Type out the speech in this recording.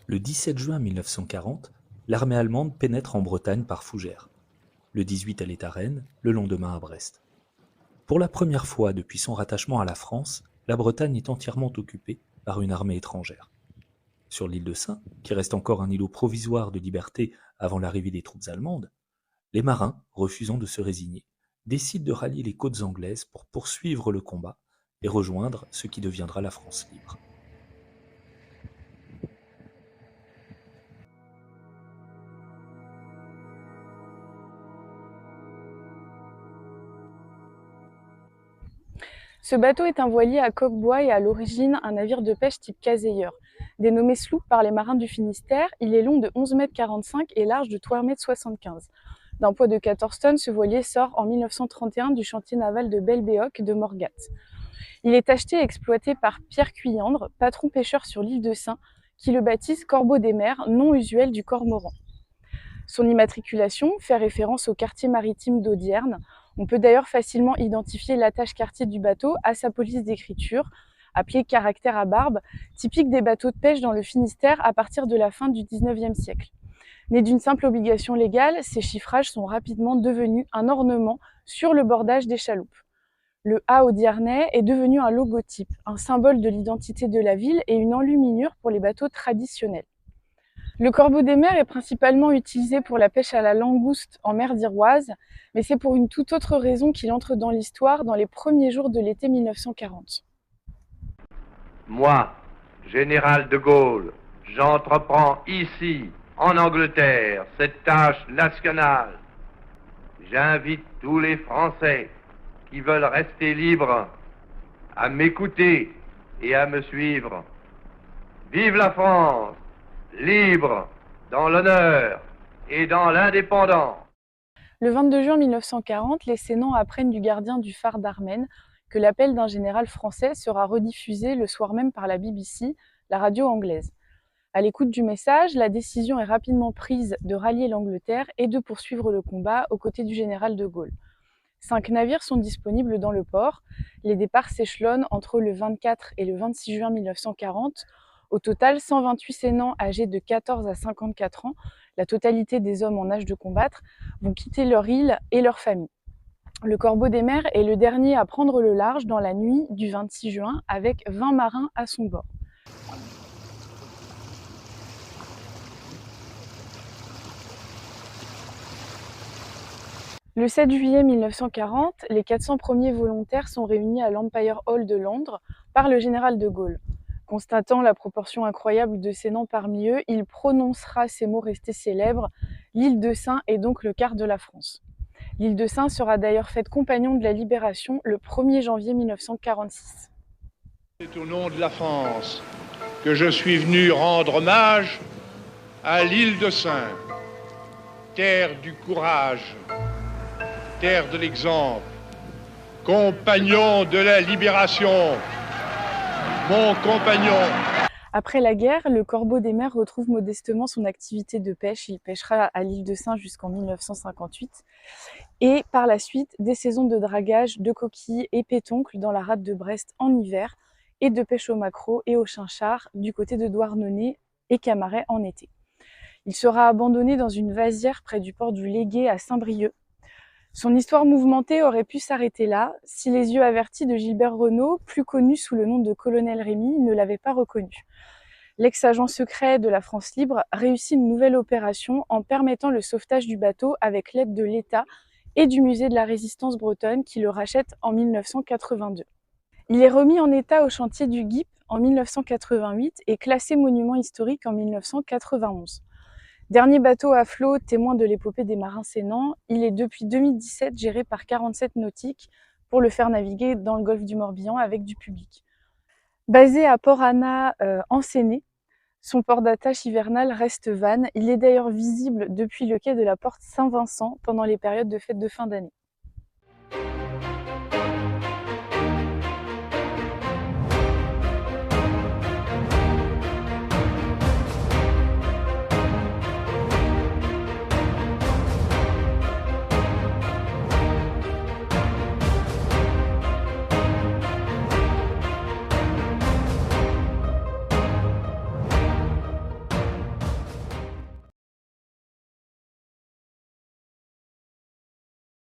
Le 17 juin 1940, l'armée allemande pénètre en Bretagne par Fougères. Le 18, elle est à Rennes, le lendemain à Brest. Pour la première fois depuis son rattachement à la France, la Bretagne est entièrement occupée par une armée étrangère. Sur l'île de Sein, qui reste encore un îlot provisoire de liberté avant l'arrivée des troupes allemandes, les marins, refusant de se résigner, décident de rallier les côtes anglaises pour poursuivre le combat et rejoindre ce qui deviendra la France libre. Ce bateau est un voilier à coque-bois et à l'origine un navire de pêche type caséieur. Dénommé sloop par les marins du Finistère, il est long de 11,45 m et large de 3,75 m. D'un poids de 14 tonnes, ce voilier sort en 1931 du chantier naval de Belle-Béoc de Morgat. Il est acheté et exploité par Pierre Cuyandre, patron pêcheur sur l'île de Sein, qui le baptise Corbeau des mers, nom usuel du cormoran. Son immatriculation fait référence au quartier maritime d'Audierne. On peut d'ailleurs facilement identifier l'attache quartier du bateau à sa police d'écriture, appelée caractère à barbe, typique des bateaux de pêche dans le Finistère à partir de la fin du XIXe siècle. Nés d'une simple obligation légale, ces chiffrages sont rapidement devenus un ornement sur le bordage des chaloupes. Le A audiernais est devenu un logotype, un symbole de l'identité de la ville et une enluminure pour les bateaux traditionnels. Le corbeau des mers est principalement utilisé pour la pêche à la langouste en mer d'Iroise, mais c'est pour une toute autre raison qu'il entre dans l'histoire dans les premiers jours de l'été 1940. Moi, général de Gaulle, j'entreprends ici, en Angleterre, cette tâche nationale. J'invite tous les Français qui veulent rester libres à m'écouter et à me suivre. Vive la France, libre, dans l'honneur et dans l'indépendance. Le 22 juin 1940, les Sénans apprennent du gardien du phare d'Armen que l'appel d'un général français sera rediffusé le soir même par la BBC, la radio anglaise. À l'écoute du message, la décision est rapidement prise de rallier l'Angleterre et de poursuivre le combat aux côtés du général de Gaulle. 5 navires sont disponibles dans le port. Les départs s'échelonnent entre le 24 et le 26 juin 1940. Au total, 128 Sénans âgés de 14 à 54 ans, la totalité des hommes en âge de combattre, vont quitter leur île et leur famille. Le Corbeau des mers est le dernier à prendre le large dans la nuit du 26 juin avec 20 marins à son bord. Le 7 juillet 1940, les 400 premiers volontaires sont réunis à l'Empire Hall de Londres par le général de Gaulle. Constatant la proportion incroyable de Sénans parmi eux, il prononcera ces mots restés célèbres : « L'île de Sein est donc le quart de la France ». L'île de Sein sera d'ailleurs faite compagnon de la Libération le 1er janvier 1946. C'est au nom de la France que je suis venu rendre hommage à l'île de Sein, terre du courage, terre de l'exemple, compagnon de la Libération, mon compagnon. Après la guerre, le Corbeau des mers retrouve modestement son activité de pêche. Il pêchera à l'île de Sein jusqu'en 1958. Et par la suite, des saisons de dragage de coquilles et pétoncles dans la rade de Brest en hiver et de pêche au maquereau et au chinchard du côté de Douarnenez et Camaret en été. Il sera abandonné dans une vasière près du port du Légué à Saint-Brieuc. Son histoire mouvementée aurait pu s'arrêter là si les yeux avertis de Gilbert Renault, plus connu sous le nom de Colonel Rémy, ne l'avaient pas reconnu. L'ex-agent secret de la France libre réussit une nouvelle opération en permettant le sauvetage du bateau avec l'aide de l'État et du musée de la Résistance bretonne qui le rachète en 1982. Il est remis en état au chantier du GIP en 1988 et classé monument historique en 1991. Dernier bateau à flot témoin de l'épopée des marins sénans, il est depuis 2017 géré par 47 Nautiques pour le faire naviguer dans le golfe du Morbihan avec du public. Basé à Port-Anna en Séné, son port d'attache hivernal reste Vannes. Il est d'ailleurs visible depuis le quai de la Porte Saint-Vincent pendant les périodes de fêtes de fin d'année.